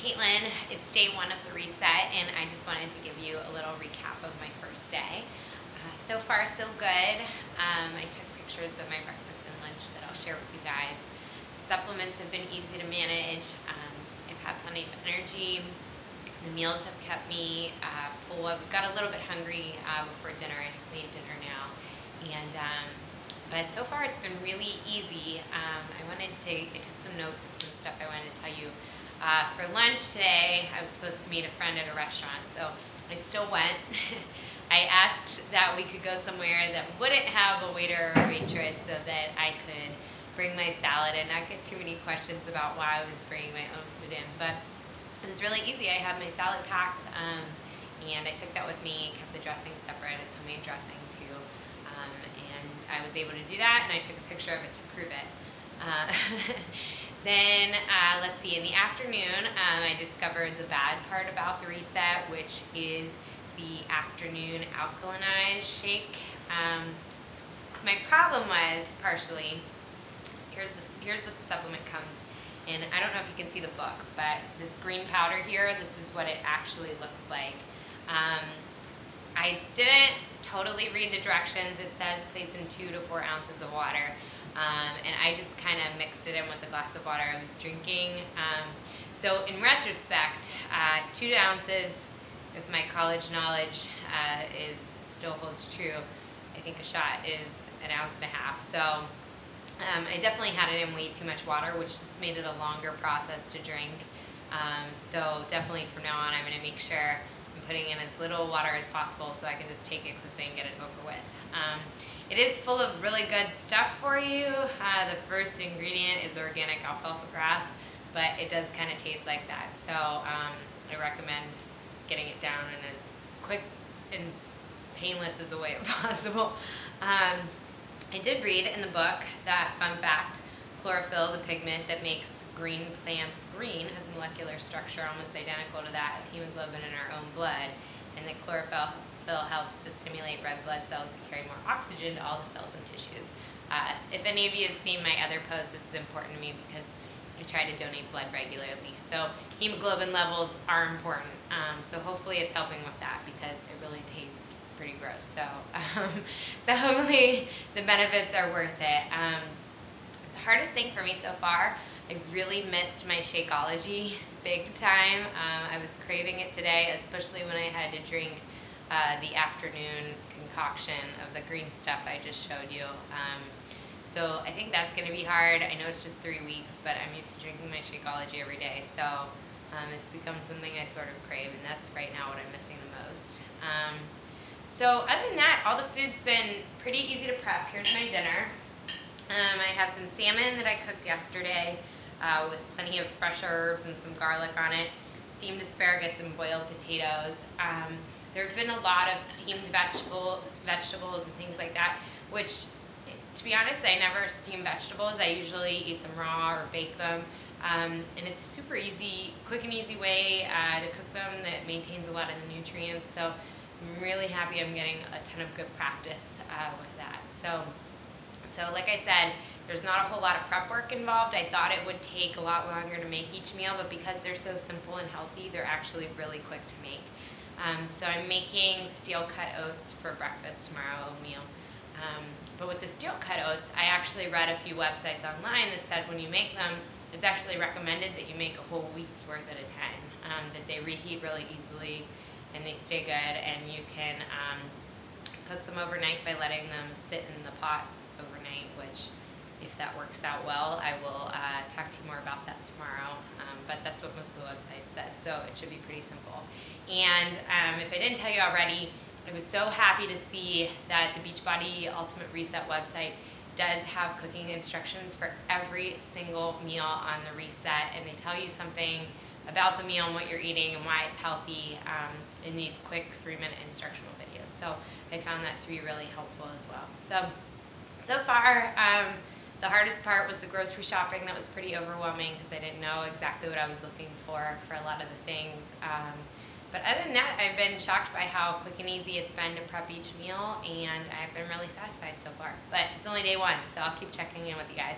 Caitlin. It's day one of the reset, and I just wanted to give you a little recap of my first day. So far, so good. I took pictures of my breakfast and lunch that I'll share with you guys. Supplements have been easy to manage. I've had plenty of energy. The meals have kept me full. I got a little bit hungry before dinner. I just made dinner now, and but so far it's been really easy. I took some notes of some stuff I wanted to tell you. For lunch today, I was supposed to meet a friend at a restaurant, so I still went. I asked that we could go somewhere that wouldn't have a waiter or a waitress so that I could bring my salad and not get too many questions about why I was bringing my own food in. But it was really easy. I had my salad packed, and I took that with me, kept the dressing separate. It's homemade dressing too, and I was able to do that, and I took a picture of it to prove it. Then, let's see, in the afternoon, I discovered the bad part about the reset, which is the afternoon alkalinized shake. My problem was, partially, here's what the supplement comes in. I don't know if you can see the book, but this green powder here, this is what it actually looks like. I didn't totally read the directions. It says place in 2 to 4 ounces of water. And I just kind of mixed it in with the glass of water I was drinking. So in retrospect, 2 ounces, if my college knowledge still holds true, I think a shot is 1.5 ounces. So I definitely had it in way too much water, which just made it a longer process to drink. So definitely from now on, I'm going to make sure I'm putting in as little water as possible so I can just take it quickly and get it over with. It is full of really good stuff for you. The first ingredient is organic alfalfa grass, but it does kind of taste like that. So I recommend getting it down in as quick and painless as a way possible. I did read in the book that, fun fact, chlorophyll, the pigment that makes green plants green, has a molecular structure almost identical to that of hemoglobin in our own blood, and that chlorophyll helps to stimulate red blood cells to carry more oxygen to all the cells and tissues. If any of you have seen my other posts, this is important to me because I try to donate blood regularly. So hemoglobin levels are important. So hopefully it's helping with that because it really tastes pretty gross. So, so hopefully the benefits are worth it. The hardest thing for me so far, I really missed my Shakeology big time. I was craving it today, especially when I had to drink the afternoon concoction of the green stuff I just showed you. So I think that's going to be hard. I know it's just 3 weeks, but I'm used to drinking my Shakeology every day. So it's become something I sort of crave, and that's right now what I'm missing the most. So other than that, all the food's been pretty easy to prep. Here's my dinner. I have some salmon that I cooked yesterday with plenty of fresh herbs and some garlic on it, steamed asparagus and boiled potatoes. There have been a lot of steamed vegetables and things like that, which, to be honest, I never steam vegetables. I usually eat them raw or bake them. And it's a super easy, quick and easy way to cook them that maintains a lot of the nutrients. So I'm really happy I'm getting a ton of good practice with that. So like I said, there's not a whole lot of prep work involved. I thought it would take a lot longer to make each meal, but because they're so simple and healthy, they're actually really quick to make. So I'm making steel-cut oats for breakfast tomorrow, oatmeal. But with the steel-cut oats, I actually read a few websites online that said when you make them, it's actually recommended that you make a whole week's worth at a time, that they reheat really easily and they stay good, and you can cook them overnight by letting them sit in the pot overnight, which, if that works out well, I will talk to you more about that tomorrow. But that's what most of the websites said, so it should be pretty simple. And if I didn't tell you already, I was so happy to see that the Beachbody Ultimate Reset website does have cooking instructions for every single meal on the reset, and they tell you something about the meal and what you're eating and why it's healthy in these quick 3-minute instructional videos. So I found that to be really helpful as well. So far, the hardest part was the grocery shopping. That was pretty overwhelming because I didn't know exactly what I was looking for a lot of the things. But other than that, I've been shocked by how quick and easy it's been to prep each meal, and I've been really satisfied so far. But it's only day one, so I'll keep checking in with you guys.